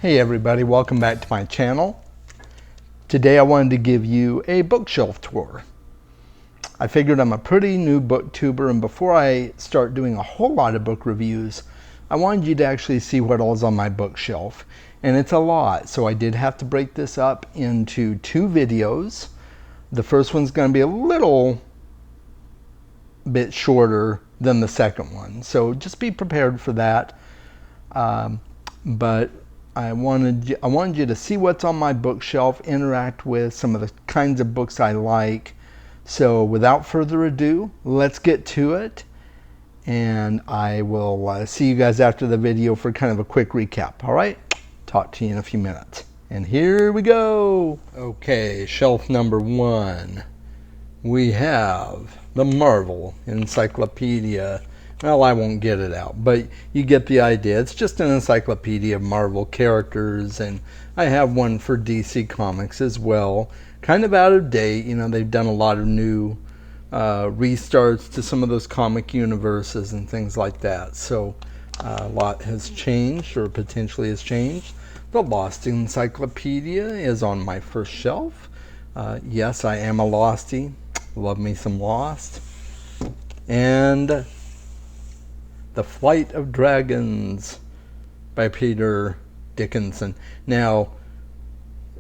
Hey everybody, welcome back to my channel. Today I wanted to give you a bookshelf tour. I figured I'm a pretty new booktuber, and before I start doing a whole lot of book reviews, I wanted you to actually see what all is on my bookshelf. And it's a lot, so I did have to break this up into two videos. The first one's going to be a little bit shorter than the second one, so just be prepared for that. But I wanted you to see what's on my bookshelf, interact with some of the kinds of books I like. So without further ado, let's get to it. And I will see you guys after the video for kind of a quick recap. All right? Talk to you in a few minutes. And here we go. Okay, shelf number one. We have the Marvel Encyclopedia. Well, I won't get it out, but you get the idea. It's just an encyclopedia of Marvel characters, and I have one for DC Comics as well. Kind of out of date, you know, they've done a lot of new restarts to some of those comic universes and things like that. So a lot has changed, or potentially has changed. The Lost Encyclopedia is on my first shelf. Yes, I am a Lostie. Love me some Lost. And The Flight of Dragons by Peter Dickinson. Now,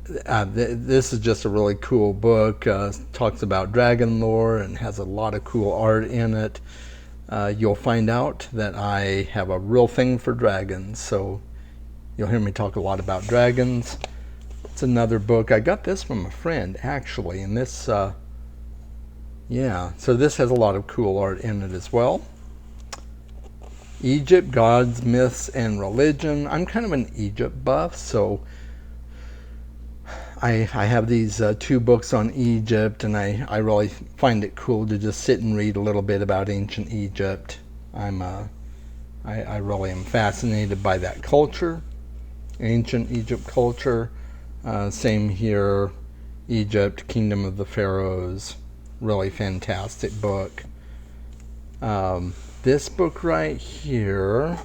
this is just a really cool book. Talks about dragon lore and has a lot of cool art in it. You'll find out that I have a real thing for dragons, so you'll hear me talk a lot about dragons. It's another book. I got this from a friend, actually, and this, yeah, so this has a lot of cool art in it as well. Egypt, Gods, Myths, and Religion. I'm kind of an Egypt buff, so I have these two books on Egypt, and I really find it cool to just sit and read a little bit about ancient Egypt. I really am fascinated by that culture, ancient Egypt culture. Same here, Egypt, Kingdom of the Pharaohs. Really fantastic book. This book right here,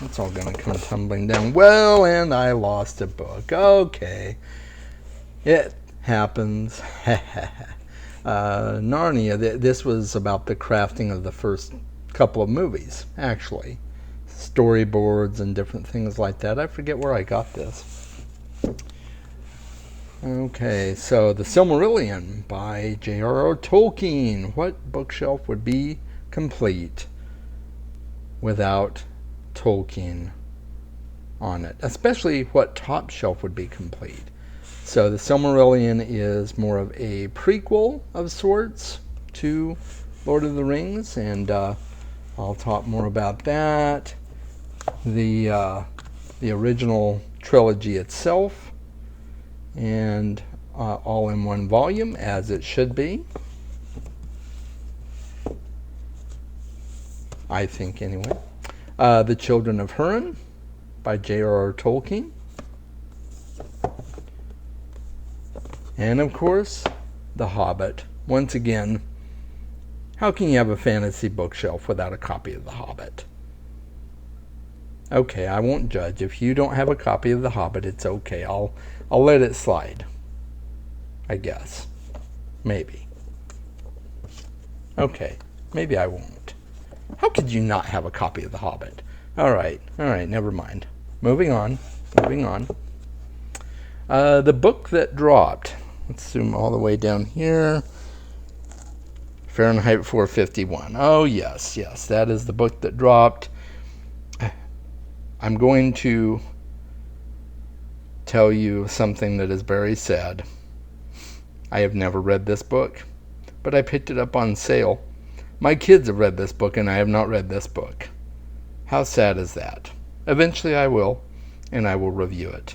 it's all going to come tumbling down. Well, and I lost a book. Okay. It happens. Narnia, this was about the crafting of the first couple of movies, actually. Storyboards and different things like that. I forget where I got this. Okay, so The Silmarillion by J.R.R. Tolkien. What bookshelf would be complete without Tolkien on it? Especially what top shelf would be complete? So The Silmarillion is more of a prequel of sorts to Lord of the Rings, and I'll talk more about that. The original trilogy itself, and all in one volume, as it should be, I think, anyway. The Children of Hurin by J.R.R. Tolkien. And, of course, The Hobbit. Once again, how can you have a fantasy bookshelf without a copy of The Hobbit? Okay, I won't judge. If you don't have a copy of The Hobbit, it's okay. I'll let it slide, I guess. Maybe. Okay, maybe I won't. How could you not have a copy of The Hobbit? All right, never mind. Moving on. The book that dropped. Let's zoom all the way down here. Fahrenheit 451. Oh, yes, that is the book that dropped. I'm going to tell you something that is very sad. I have never read this book, but I picked it up on sale. My kids have read this book, and I have not read this book. How sad is that? Eventually I will, and I will review it.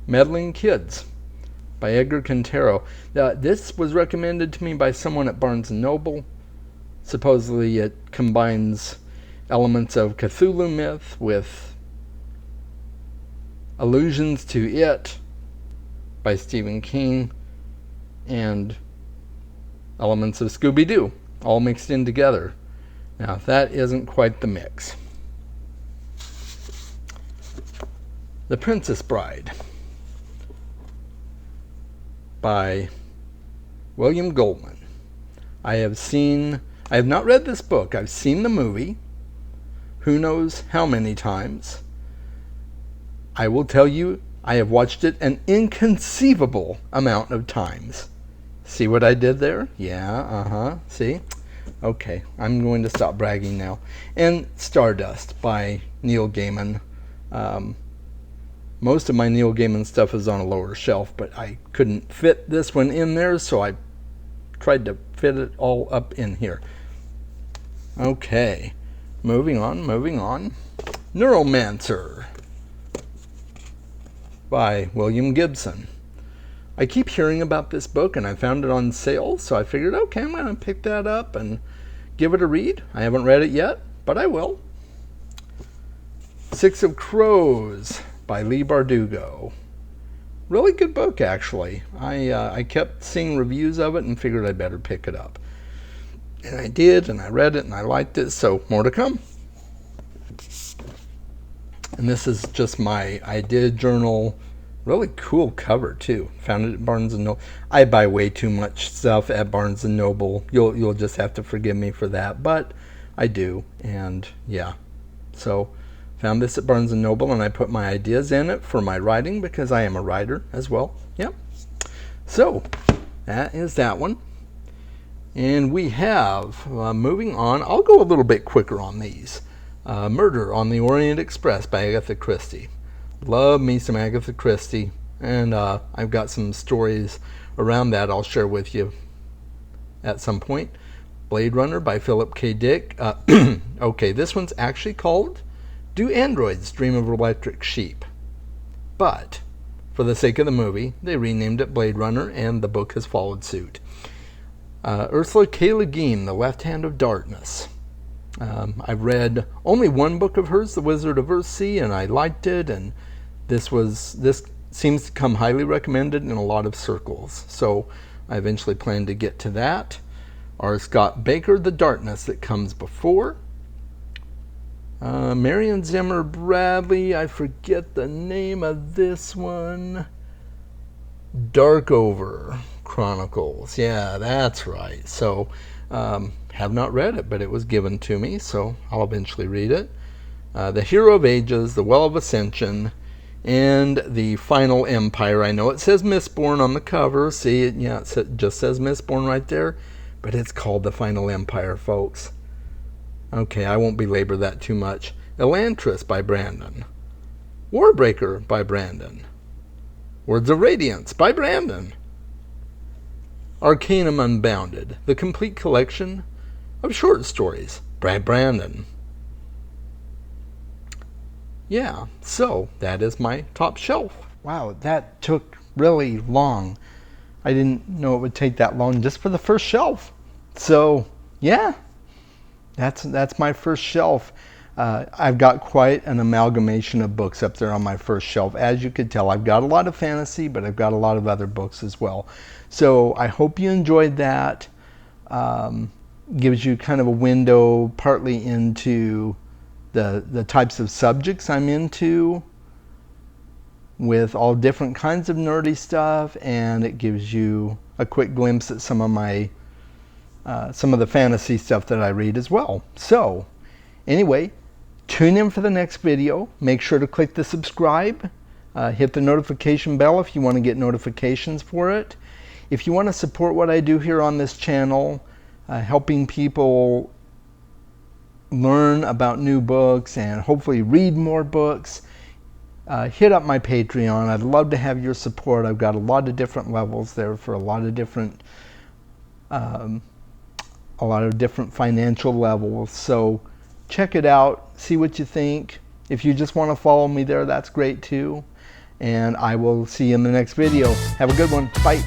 Meddling Kids by Edgar Quintero. This was recommended to me by someone at Barnes & Noble. Supposedly it combines elements of Cthulhu myth with allusions to It by Stephen King and elements of Scooby-Doo. all mixed in together. Now, that isn't quite the mix. The Princess Bride by William Goldman. I have not read this book. I've seen the movie, who knows how many times. I will tell you, I have watched it an inconceivable amount of times. See what I did there? Yeah, see? Okay, I'm going to stop bragging now. And Stardust by Neil Gaiman. Most of my Neil Gaiman stuff is on a lower shelf, but I couldn't fit this one in there, so I tried to fit it all up in here. Okay, moving on. Neuromancer by William Gibson. I keep hearing about this book, and I found it on sale, so I figured, okay, I'm going to pick that up and give it a read. I haven't read it yet, but I will. Six of Crows by Leigh Bardugo. Really good book, actually. I kept seeing reviews of it and figured I better pick it up. And I did, and I read it, and I liked it, so more to come. And this is just my idea journal. Really cool cover, too. Found it at Barnes & Noble. I buy way too much stuff at Barnes & Noble. You'll just have to forgive me for that, but I do, and yeah. So, found this at Barnes & Noble, and I put my ideas in it for my writing, because I am a writer as well. Yep. So, that is that one. And we have, moving on, I'll go a little bit quicker on these. Murder on the Orient Express by Agatha Christie. Love me some Agatha Christie, and I've got some stories around that I'll share with you at some point. Blade Runner by Philip K. Dick. Okay, this one's actually called Do Androids Dream of Electric Sheep? But, for the sake of the movie, they renamed it Blade Runner, and the book has followed suit. Ursula K. Le Guin, The Left Hand of Darkness. I've read only one book of hers, The Wizard of Earthsea, and I liked it, and this seems to come highly recommended in a lot of circles. So I eventually plan to get to that. R. Scott Baker, The Darkness That Comes Before. Marion Zimmer Bradley, I forget the name of this one. Darkover Chronicles. Yeah, that's right. So, have not read it, but it was given to me, so I'll eventually read it. The Hero of Ages, The Well of Ascension, and The Final Empire. I know it says Mistborn on the cover. See, it just says Mistborn right there, but it's called The Final Empire, folks. Okay, I won't belabor that too much. Elantris by Brandon. Warbreaker by Brandon. Words of Radiance by Brandon. Arcanum Unbounded, the complete collection of short stories by Brandon. Yeah, so that is my top shelf. Wow, that took really long. I didn't know it would take that long just for the first shelf. So, yeah, that's my first shelf. I've got quite an amalgamation of books up there on my first shelf. As you could tell, I've got a lot of fantasy, but I've got a lot of other books as well. So I hope you enjoyed that. Gives you kind of a window partly into the types of subjects I'm into with all different kinds of nerdy stuff, and it gives you a quick glimpse at some of the fantasy stuff that I read as well. So anyway, tune in for the next video. Make sure to click the subscribe. Hit the notification bell if you want to get notifications for it. If you want to support what I do here on this channel, helping people learn about new books and hopefully read more books, hit up my Patreon. I'd love to have your support. I've got a lot of different levels there for a lot of different financial levels. So check it out, see what you think. If you just want to follow me there, that's great too. And I will see you in the next video. Have a good one. Bye.